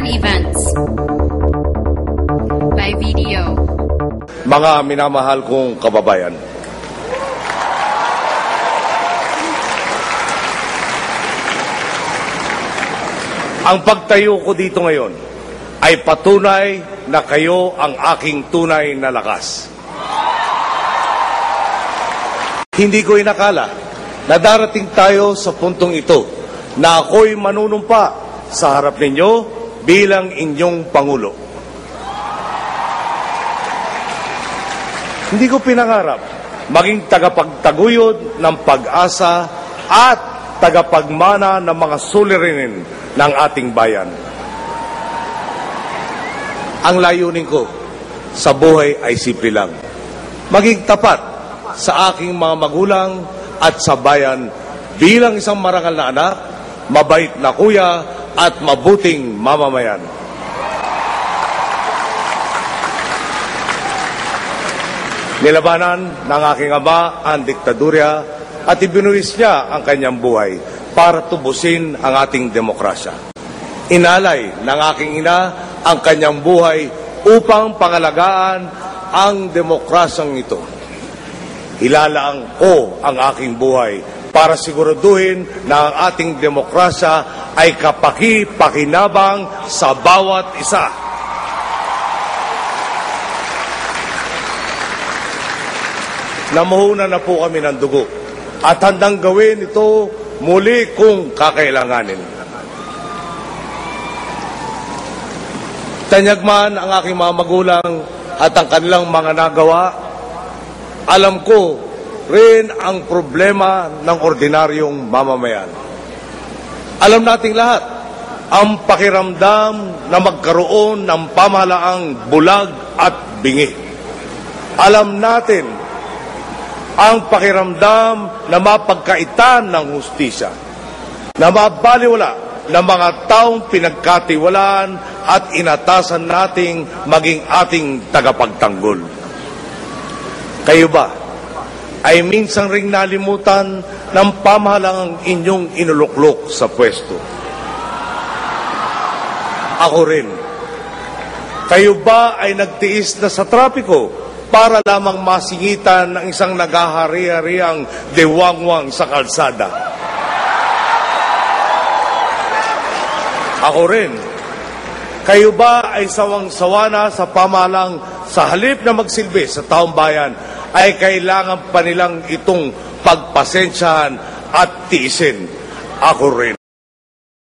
Current events by video. Mga minamahal kong kababayan, ang pagtayo ko dito ngayon ay patunay na kayo ang aking tunay na lakas. Hindi ko inakala na darating tayo sa puntong ito na ako'y manunumpa sa harap ninyo bilang inyong Pangulo. Hindi ko pinangarap maging tagapagtaguyod ng pag-asa at tagapagmana ng mga suliranin ng ating bayan. Ang layunin ko sa buhay ay simple lang. Maging tapat sa aking mga magulang at sa bayan bilang isang marangal na anak, mabait na kuya at mabuting mamamayan. Nilabanan ng aking ama ang diktadurya at ibinuwis niya ang kanyang buhay para tubusin ang ating demokrasya. Inalay ng aking ina ang kanyang buhay upang pangalagaan ang demokrasyang ito. Ilalaang ko ang aking buhay para siguraduhin na ang ating demokrasya ay kapaki-pakinabang sa bawat isa. Namuhunan na po kami ng dugo at handang gawin ito muli kung kakailanganin. Tanyag man ang aking mga magulang at ang kanilang mga nagawa, alam ko rin ang problema ng ordinaryong mamamayan. Alam nating lahat ang pakiramdam na magkaroon ng pamahalaang bulag at bingi. Alam natin ang pakiramdam na mapagkaitan ng hustisya, na mabaliwala ng mga taong pinagkatiwalaan at inatasan nating maging ating tagapagtanggol. Kayo ba ay minsang ring nalimutan ng pamahalang inyong inuluklok sa pwesto? Ako rin. Kayo ba ay nagtiis na sa trapiko para lamang masingitan ng isang naghahari-hariang dewangwang sa kalsada? Ako rin. Kayo ba ay sawang-sawa na sa pamahalang sa halip na magsilbi sa taong bayan ay kailangan pa nilang itong pagpasensyahan at tiisin? Ako rin.